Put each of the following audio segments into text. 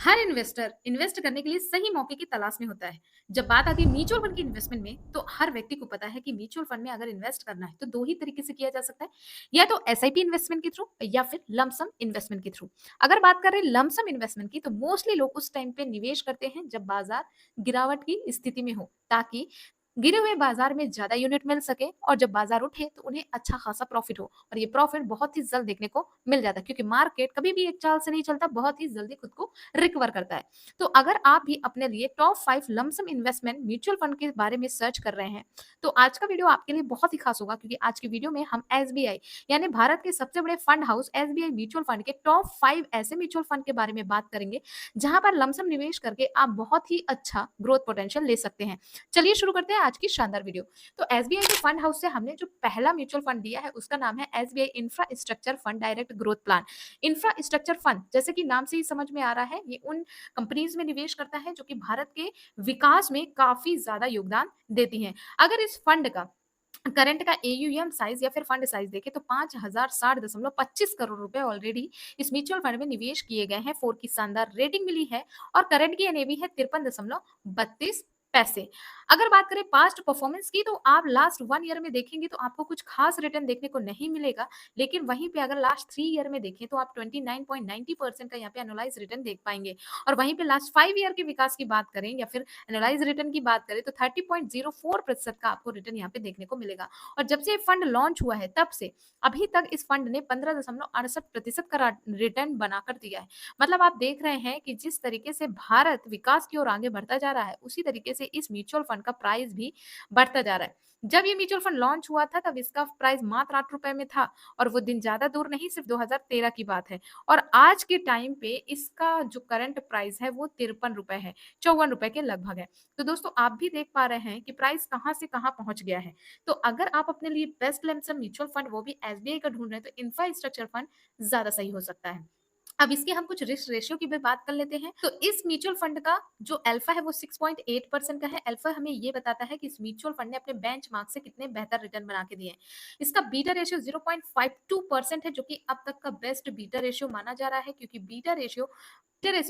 हर investor invest करने के लिए सही मौके की तलाश में होता है। जब बात आती है म्यूचुअल फंड की इन्वेस्टमेंट में, तो हर व्यक्ति को पता है कि म्यूचुअल फंड में अगर इन्वेस्ट करना है, तो 2 ही तरीके से किया जा सकता है, या तो एसआईपी इन्वेस्टमेंट के थ्रू या फिर लंप सम इन्वेस्टमेंट के थ्रू। अगर बात करें लंप सम इन्वेस्टमेंट की, तो मोस्टली लोग उस टाइम पे निवेश करते हैं जब बाजार गिरावट की स्थिति में हो, ताकि गिरे हुए बाजार में ज़्यादा यूनिट मिल सके और जब बाजार उठे तो उन्हें अच्छा खासा प्रॉफिट हो और ये प्रॉफिट बहुत ही जल्द देखने को मिल जाता है, क्योंकि मार्केट कभी भी एक चाल से नहीं चलता, बहुत ही जल्दी खुद को रिकवर करता है। तो अगर आप भी अपने लिए top 5 lump sum investment mutual fund के बारे में सर्च कर रहे हैं, तो आज का वीडियो आपके लिए बहुत ही खास होगा, क्योंकि आज की वीडियो में हम एसबीआई यानी भारत के सबसे बड़े fund house SBI mutual fund के टॉप 5 ऐसे म्यूचुअल फंड के बारे में बात करेंगे, जहां पर लमसम निवेश करके आप बहुत ही अच्छा ग्रोथ पोटेंशियल ले सकते हैं। चलिए शुरू करते हैं आज की शानदार वीडियो। तो एसबीआई के फंड हाउस से हमने जो पहला म्यूचुअल फंड दिया है, उसका नाम है SBI infrastructure fund direct growth plan. Infrastructure fund, जैसे कि नाम से ही समझ में आ रहा है, ये उन कंपनीज में निवेश करता है जो कि भारत के विकास में काफी ज्यादा योगदान देती हैं। अगर इस फंड का करंट का एयूएम साइज या फिर फंड साइज देखें, तो 5060.25 करोड़ रुपए ऑलरेडी इस म्यूचुअल फंड में निवेश किए गए हैं। 4 की शानदार रेटिंग मिली है और करंट की एनएवी है 53.32 पैसे। अगर बात करें पास्ट परफॉर्मेंस की, तो आप लास्ट 1 ईयर में देखेंगे तो आपको कुछ खास रिटर्न देखने को नहीं मिलेगा, लेकिन वहीं पे अगर लास्ट 3 ईयर में देखें तो आप 29.90% का यहाँ पे एनुअलाइज रिटर्न देख पाएंगे। और वहीं पे लास्ट 5 ईयर के विकास की बात करें या फिर एनुअलाइज रिटर्न की बात करें, तो 30.04% का आपको रिटर्न यहाँ पे देखने को मिलेगा। और जब से ये फंड लॉन्च हुआ है, तब से अभी तक इस फंड ने 15.68% का रिटर्न बनाकर दिया है। मतलब आप देख रहे हैं कि जिस तरीके से भारत विकास की ओर आगे बढ़ता जा रहा है, उसी तरीके से इस म्यूचुअल फंड का प्राइस भी बढ़ता जा रहा है। जब ये म्यूचुअल फंड लॉन्च हुआ था, तब इसका प्राइस मात्र 8 रुपए में था और वो दिन ज्यादा दूर नहीं, सिर्फ 2013 की बात है। और आज के टाइम पे इसका जो करंट प्राइस है वो 53 रुपए है, 54 रुपए के लगभग है। तो दोस्तों, आप भी देख पा रहे हैं कि प्राइस कहाँ से कहाँ पहुंच गया है। तो अगर आप अपने लिए बेस्ट लमसम म्यूचुअल फंड, वो भी एसबीआई का ढूंढ रहे हैं, तो इंफ्रास्ट्रक्चर फंड ज्यादा सही हो सकता है। अब इसके हम कुछ रिस्क रेशियो की भी बात कर लेते हैं। तो इस म्यूचुअल फंड का जो अल्फा है वो 6.8% का है। अल्फा हमें ये बताता है कि इस म्यूचुअल फंड ने अपने बेंचमार्क से कितने बेहतर रिटर्न बना के दिए हैं। इसका बीटा रेशियो 0.52% है, जो कि अब तक का बेस्ट बीटा रेशियो माना जा रहा है, क्योंकि बीटा रेशियो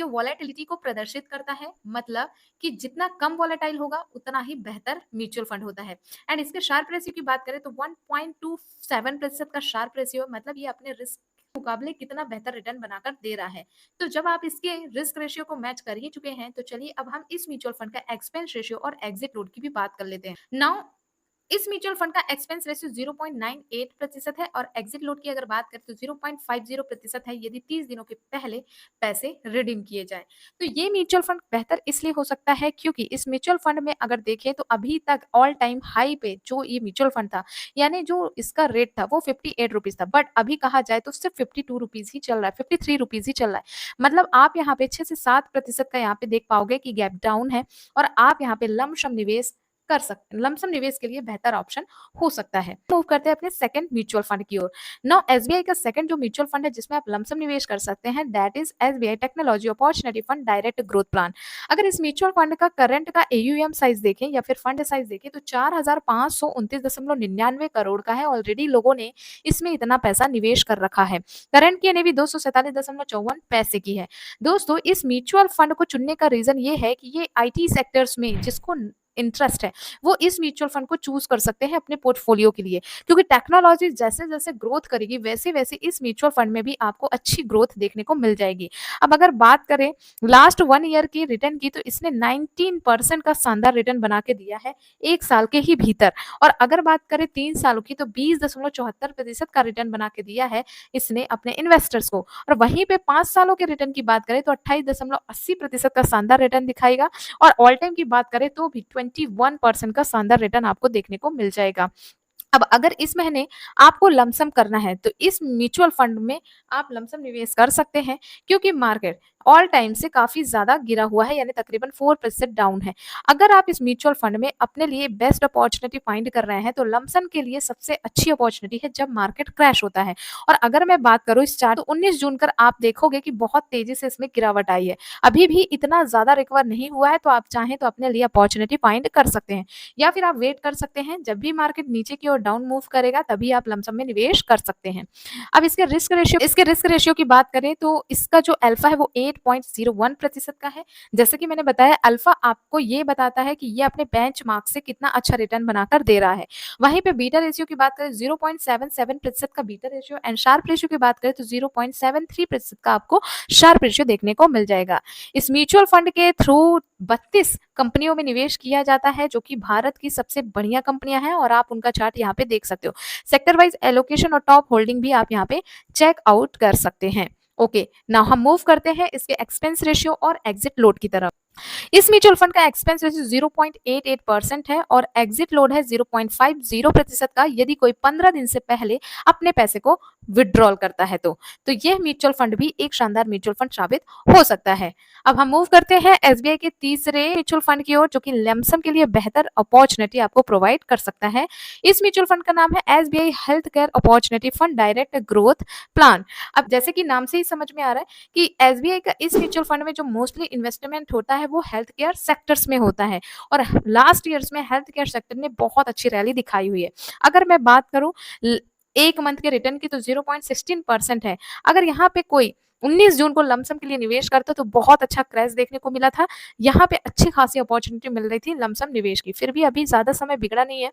वॉलेटिलिटी को प्रदर्शित करता है। मतलब कि जितना कम वॉलेटाइल होगा, उतना ही बेहतर म्यूचुअल फंड होता है। एंड इसके शार्प रेशियो की बात करें तो 1.27% का शार्प रेशियो, मतलब ये अपने रिस्क मुकाबले कितना बेहतर रिटर्न बनाकर दे रहा है। तो जब आप इसके रिस्क रेशियो को मैच कर ही चुके हैं, तो चलिए अब हम इस म्यूचुअल फंड का एक्सपेंस रेशियो और एग्जिट लोड की भी बात कर लेते हैं। नाउ इस म्यूचुअल फंड का एक्सपेंस रेशियो 0.98% है और एग्जिट लोड की अगर बात करें तो 0.50% है, यदि 30 दिनों के पहले पैसे रिडीम किए जाए। तो ये म्यूचुअल फंड बेहतर इसलिए हो सकता है, क्योंकि इस म्यूचुअल फंड में अगर देखें तो अभी तक ऑल टाइम हाई पे जो ये म्यूचुअल फंड था, यानी जो इसका रेट था वो 58 रुपीज था, बट अभी कहा जाए तो सिर्फ 52 रुपीज ही चल रहा है, 53 रुपीज ही चल रहा है। मतलब आप यहाँ पे 6 से 7% का यहाँ पे देख पाओगे कि गैप डाउन है और आप यहाँ पे लमसम निवेश कर सकते हैं। लमसम निवेश के लिए बेहतर ऑप्शन हो सकता है। मूव करते हैं अपने सेकंड म्यूचुअल फंड की ओर। नाउ एसबीआई का सेकंड जो म्यूचुअल फंड है जिसमें आप लमसम निवेश कर सकते हैं, that is SBI technology opportunity fund direct growth plan. अगर इस म्यूचुअल फंड का करंट का एयूएम साइज देखें या फिर फंड साइज देखें, तो 4529.99 करोड़ का है। ऑलरेडी लोगों ने इसमें इतना पैसा निवेश कर रखा है। करंट की एनएवी 247.54 की है। दोस्तों, इस म्यूचुअल फंड को चुनने का रीजन ये है कि ये आईटी सेक्टर्स में जिसको इंटरेस्ट है, वो इस म्यूचुअल फंड को चूज कर सकते हैं अपने पोर्टफोलियो के लिए, क्योंकि टेक्नोलॉजी जैसे जैसे ग्रोथ करेगी, वैसे वैसे इस म्यूचुअल फंड में भी आपको अच्छी ग्रोथ देखने को मिल जाएगी। अब अगर बात करें लास्ट 1 ईयर की रिटर्न की, तो इसने 19% का शानदार रिटर्न बना के दिया है 1 साल के ही भीतर। और अगर बात करें 3 सालों की, तो 20.74% का रिटर्न बना के दिया है इसने अपने इन्वेस्टर्स को। और वहीं पे 5 सालों के रिटर्न की बात करें तो 28.80% का शानदार रिटर्न दिखाएगा। और ऑल टाइम की बात करें तो भी 21% का शानदार रिटर्न आपको देखने को मिल जाएगा। अब अगर इस महीने आपको लमसम करना है, तो इस म्यूचुअल फंड में आप लमसम निवेश कर सकते हैं, क्योंकि मार्केट ऑल टाइम से काफी ज्यादा गिरा हुआ है, यानी तकरीबन 4% डाउन है। अगर आप इस म्यूचुअल फंड में अपने लिए बेस्ट अपॉर्चुनिटी फाइंड कर रहे हैं, तो लमसम के लिए सबसे अच्छी अपॉर्चुनिटी है जब मार्केट क्रैश होता है। और अगर मैं बात करूं इस चार्ट, तो 19 जून कर आप देखोगे कि बहुत तेजी से इसमें गिरावट आई है। अभी भी इतना ज्यादा रिकवर नहीं हुआ है, तो आप चाहें तो अपने लिए अपॉर्चुनिटी फाइंड कर सकते हैं, या फिर आप वेट कर सकते हैं। जब भी मार्केट नीचे की ओर डाउन मूव करेगा तभी आप लमसम में निवेश कर सकते हैं। अब इसके रिस्क रेशियो की बात करें तो इसका जो अल्फा है वो 8.01% का है। जैसे कि मैंने बताया, अल्फा आपको ये बताता है कि ये अपने बेंचमार्क से कितना अच्छा रिटर्न बनाकर दे रहा है। वहीं पे बीटा रेशियो की बात करें 0.77% का beta ratio and Sharpe ratio की बात करें तो 0.73% का आपको शार्प रेशियो देखने को मिल जाएगा। इस म्यूचुअल फंड के थ्रू 32 कंपनियों में निवेश किया जाता है जो कि भारत की सबसे बढ़िया कंपनियां हैं और आप उनका चार्ट यहाँ पे देख सकते हो। सेक्टर वाइज एलोकेशन और टॉप होल्डिंग भी आप यहाँ पे चेक आउट कर सकते हैं। ओके, नाउ हम मूव करते हैं इसके एक्सपेंस रेशियो और एग्जिट लोड की तरफ। इस म्यूचुअल फंड का एक्सपेंस रेशियो 0.88% है और एग्जिट लोड है 0.50% का यदि कोई 15 दिन से पहले अपने पैसे को विड्रॉल करता है तो यह म्यूचुअल फंड भी एक शानदार म्यूचुअल फंड साबित हो सकता है। अब हम मूव करते हैं एसबीआई के तीसरे म्यूचुअल फंड की ओर जो कि लमसम के लिए बेहतर अपॉर्चुनिटी आपको प्रोवाइड कर सकता है। इस म्यूचुअल फंड का नाम है SBI health care opportunity fund direct growth plan. अब जैसे कि नाम से ही समझ में आ रहा है कि एसबीआई का इस म्यूचुअल फंड में जो मोस्टली इन्वेस्टमेंट होता है वो हेल्थ केयर सेक्टर्स में होता है और लास्ट ईयर्स में हेल्थ केयर सेक्टर ने बहुत अच्छी रैली दिखाई हुई है। अगर मैं बात करूं एक मंथ के रिटर्न की तो 0.16% है। अगर यहाँ पे कोई 19 जून को लमसम के लिए निवेश करता तो बहुत अच्छा क्रैश देखने को मिला था। यहाँ पे अच्छी खासी अपॉर्चुनिटी मिल रही थी लमसम निवेश की। फिर भी अभी ज्यादा समय बिगड़ा नहीं है।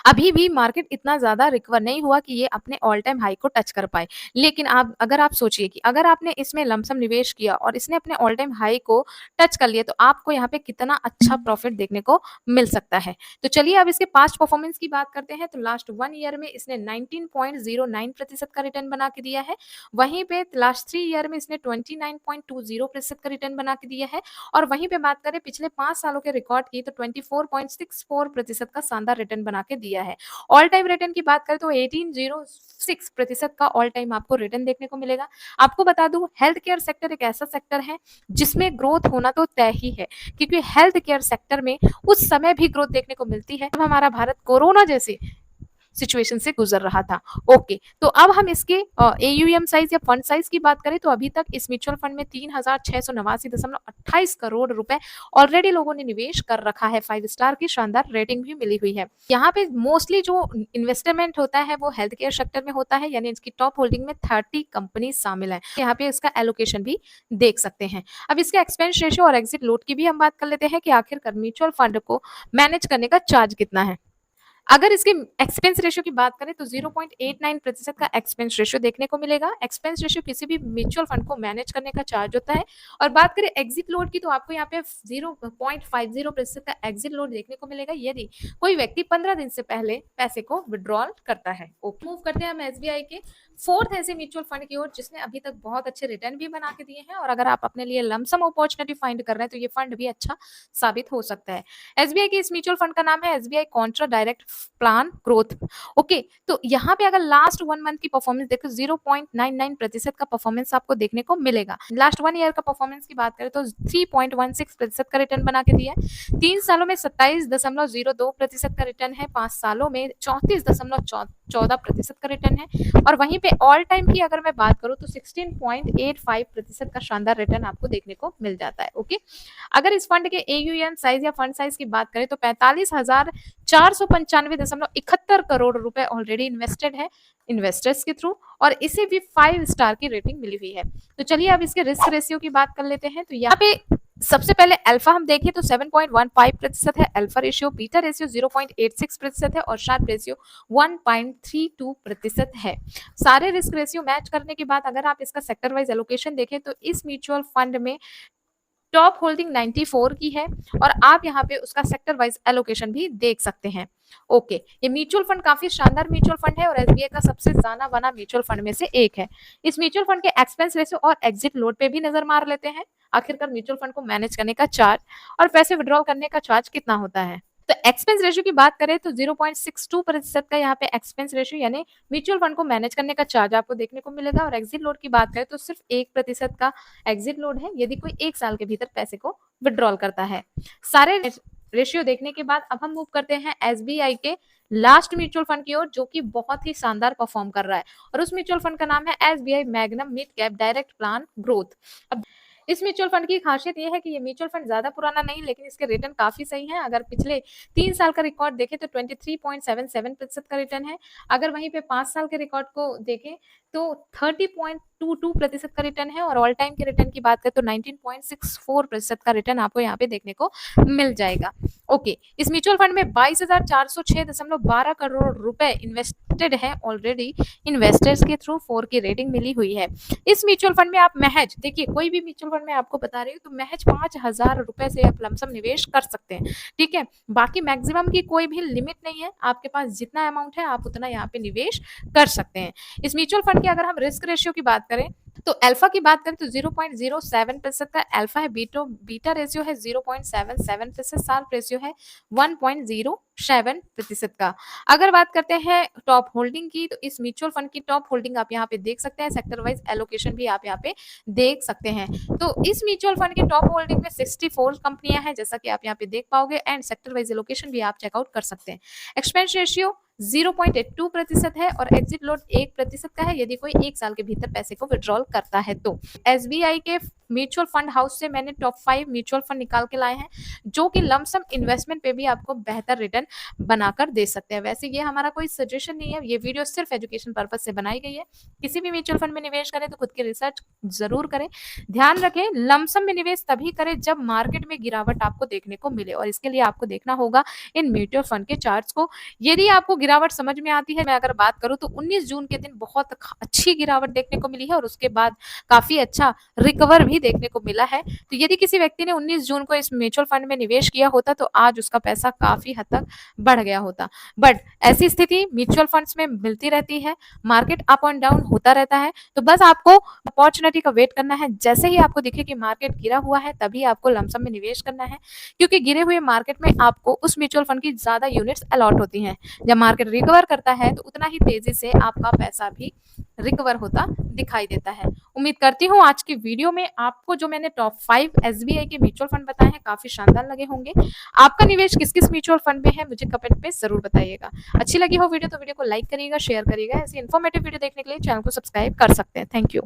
अभी भी मार्केट इतना ज़्यादा रिकवर नहीं हुआ कि ये अपने ऑल टाइम हाई को टच कर पाए। लेकिन अगर आप सोचिए कि अगर आपने इसमें लमसम निवेश किया और इसने अपने ऑल टाइम हाई को टच कर लिया तो आपको यहाँ पे कितना अच्छा प्रॉफिट देखने को मिल सकता है। तो चलिए अब इसके पास्ट परफॉर्मेंस की बात करते हैं। तो लास्ट 1 ईयर में इसने 19.09% का रिटर्न बना के दिया है। वहीं पे लास्ट 3 ईयर में इसने 29.20% का रिटर्न बना के दिया है। और वहीं पे बात करें पिछले 5 सालों के रिकॉर्ड की तो 24.64% का शानदार रिटर्न बना के दिया है। ऑल टाइम रिटर्न की बात करें तो 1806% का ऑल टाइम आपको रिटर्न देखने को मिलेगा। आपको बता दूं हेल्थ केयर सेक्टर एक ऐसा सेक्टर है जिसमें ग्रोथ होना तो तय ही है, क्योंकि हेल्थ केयर सेक्टर में उस समय भी ग्रोथ देखने को मिलती है जब हमारा भारत कोरोना जैसे सिचुएशन से गुजर रहा था। ओके, तो अब हम इसके एयूएम साइज या फंड साइज की बात करें तो अभी तक इस म्यूचुअल फंड में 3689.28 करोड़ रुपए ऑलरेडी लोगों ने निवेश कर रखा है। 5 स्टार की शानदार रेटिंग भी मिली हुई है। यहाँ पे मोस्टली जो इन्वेस्टमेंट होता है वो हेल्थ केयर सेक्टर में होता है, यानी इसकी टॉप होल्डिंग में 30 कंपनी शामिल है। यहाँ पे इसका एलोकेशन भी देख सकते हैं। अब इसके एक्सपेंस रेशियो और एग्जिट लोड की भी हम बात कर लेते हैं कि आखिरकार म्यूचुअल फंड को मैनेज करने का चार्ज कितना है। अगर इसके एक्सपेंस रेशियो की बात करें तो 0.89% का एक्सपेंस रेशियो देखने को मिलेगा। एक्सपेंस रेशियो किसी भी म्यूचुअल फंड को मैनेज करने का चार्ज होता है। और बात करें एग्जिट लोड की तो आपको यहाँ पे 0.50% का एग्जिट लोड देखने को मिलेगा यदि कोई व्यक्ति 15 दिन से पहले पैसे को विड्रॉल करता है। ओके, मूव करते हैं हम एसबीआई के फोर्थ ऐसे म्यूचुअल फंड की ओर जिसने अभी तक बहुत अच्छे रिटर्न भी बना के दिए हैं। और अगर आप अपने लिए लमसम अपॉर्चुनिटी फाइंड कर रहे हैं तो ये फंड भी अच्छा साबित हो सकता है। एसबीआई के इस म्यूचुअल फंड का नाम है SBI Contra direct plan growth. Okay, तो यहाँ पे अगर लास्ट 1 मंथ की परफॉर्मेंस देखो 0.99% का परफॉर्मेंस आपको देखने को मिलेगा। लास्ट 1 ईयर का परफॉर्मेंस की बात करें तो 3.16% का रिटर्न बना के दिया है। 3 सालों में 27.02% का रिटर्न है। 5 सालों में 34.14% का रिटर्न है। और वहीं पे ऑल टाइम की अगर मैं बात करूं तो 16.85% का शानदार रिटर्न आपको देखने को मिल जाता है। ओके, अगर इस फंड के एयूएम साइज या फंड साइज की बात करें तो 45,495.71 करोड़ रुपए ऑलरेडी इन्वेस्टेड है इन्वेस्टर्स के थ्रू और इसे भी 5 स्टार की रेटिंग मिली हुई है। तो चलिए अब इसके रिस्क रेशियो की बात कर लेते हैं। तो यहाँ पे सबसे पहले अल्फा हम देखें तो 7.15% है अल्फा रेशियो, बीटा रेशियो 0.86% है और शार्प रेशियो 1.32% है। सारे रिस्क रेशियो मैच करने के बाद अगर आप इसका सेक्टर वाइज एलोकेशन देखें तो इस म्यूचुअल फंड में टॉप होल्डिंग 94 की है और आप यहाँ पे उसका सेक्टर वाइज एलोकेशन भी देख सकते हैं। ओके, ये म्यूचुअल फंड काफी शानदार म्यूचुअल फंड है और एसबीआई का सबसे जाना माना म्यूचुअल फंड में से एक है। इस म्यूचुअल फंड के एक्सपेंस रेशियो और एग्जिट लोड पे भी नजर मार लेते हैं। आखिरकार म्यूचुअल फंड को मैनेज करने का चार्ज और पैसे विड्रॉल करने का चार्ज कितना होता है। तो एक्सपेंस रेशियो की बात करें तो 0.62% का यहाँ पे एक्सपेंस रेशियो यानी म्यूचुअल फंड को मैनेज करने का चार्ज आपको देखने को मिलेगा। और एग्जिट लोड की बात करें तो सिर्फ 1% का एग्जिट लोड है यदि कोई 1 साल के भीतर पैसे को विड्रॉल करता है। सारे रेशियो देखने के बाद अब हम मूव करते हैं एसबीआई के लास्ट म्यूचुअल फंड की ओर जो कि बहुत ही शानदार परफॉर्म कर रहा है और उस म्यूचुअल फंड का नाम है SBI magnum mid cap direct plan growth. अब इस म्यूचुअल फंड की खासियत ये है कि ये म्यूचुअल फंड ज़्यादा पुराना नहीं, लेकिन इसके रिटर्न काफ़ी सही हैं। अगर पिछले 3 साल का रिकॉर्ड देखें तो 23.77% का रिटर्न है। अगर वहीं पे 5 साल के रिकॉर्ड को देखें तो 30.22% का रिटर्न है, और ऑल टाइम के रिटर्न की बात करें तो 19.64% का रिटर्न आपको यहाँ पे देखने को मिल जाएगा। ओके, इस म्यूचुअल फंड में 22,406.12 करोड़ रुपए इन्वेस्टेड है ऑलरेडी, इन्वेस्टर्स के थ्रू 4 की रेटिंग मिली हुई है। इस म्यूचुअल फंड में आप महज देखिए, कोई भी म्यूचुअल फंड में आपको बता रही हूँ तो महज 5,000 रुपए से आप लमसम निवेश कर सकते हैं, ठीक है। बाकी मैक्सिमम की कोई भी लिमिट नहीं है, आपके पास जितना अमाउंट है आप उतना यहाँ पे निवेश कर सकते हैं। इस म्यूचुअल फंड की अगर हम रिस्क रेशियो की बात करें तो अल्फा की बात करें तो 0.07% का अल्फा है, बीटा रेशियो है 0.77%, शार्प रेशियो है 1.07% का। अगर बात करते हैं टॉप होल्डिंग की, तो इस म्यूचुअल फंड की टॉप होल्डिंग आप यहाँ पे देख सकते हैं, सेक्टर वाइज एलोकेशन भी आप यहाँ पे देख सकते हैं। तो इस म्यूचुअल फंड की टॉप होल्डिंग में 64 कंपनियां हैं, जैसा कि आप यहाँ पे देख पाओगे, एंड सेक्टर वाइज एलोकेशन भी आप चेकआउट कर सकते हैं। एक्सपेंस रेशियो 0.82% है, और एग्जिट लोड 1% का है यदि कोई 1 साल के भीतर पैसे को विड्रॉल करता है तो। एसबीआई के म्यूचुअल फंड हाउस से मैंने टॉप 5 म्यूचुअल फंड निकाल के लाए हैं, जो कि लमसम इन्वेस्टमेंट पे भी आपको बेहतर रिटर्न बनाकर दे सकते हैं। वैसे ये हमारा कोई सजेशन नहीं है, ये वीडियो सिर्फ एजुकेशन पर्पज से बनाई गई है। किसी भी म्यूचुअल फंड में निवेश करें तो खुद की रिसर्च जरूर करें। ध्यान रखें, लमसम में निवेश तभी करें जब मार्केट में गिरावट आपको देखने को मिले, और इसके लिए आपको देखना होगा इन म्यूचुअल फंड के चार्ट्स को। यदि आपको गिरावट समझ में आती है, मैं अगर बात करूं तो 19 जून के दिन बहुत अच्छी गिरावट देखने को मिली है, और उसके बाद काफी अच्छा रिकवर भी देखने को मिला है। तो यदि किसी व्यक्ति ने 19 जून को इस म्यूचुअल फंड में निवेश किया होता तो आज उसका पैसा काफी हद तक बढ़ गया होता। बट ऐसी स्थिति म्यूचुअल फंड्स में मिलती रहती है, मार्केट अप एंड डाउन होता रहता है, तो बस आपको अपॉर्चुनिटी का वेट करना है। जैसे ही आपको दिखे कि मार्केट गिरा हुआ है, तभी आपको लमसम में निवेश करना है, क्योंकि गिरे हुए मार्केट में आपको उस म्यूचुअल फंड की ज्यादा यूनिट्स अलॉट होती हैं। जब मार्केट रिकवर करता है तो उतना ही तेजी से आपका पैसा भी रिकवर होता दिखाई देता है। उम्मीद करती हूँ आज की वीडियो में आपको जो मैंने टॉप 5 एसबीआई के म्यूचुअल फंड बताए हैं काफी शानदार लगे होंगे। आपका निवेश किस किस म्यूचुअल फंड में है मुझे कमेंट में जरूर बताइएगा। अच्छी लगी हो वीडियो तो वीडियो को लाइक करिएगा, शेयर करिएगा। ऐसी इन्फॉर्मेटिव वीडियो देखने के लिए चैनल को सब्सक्राइब कर सकते हैं। Thank you.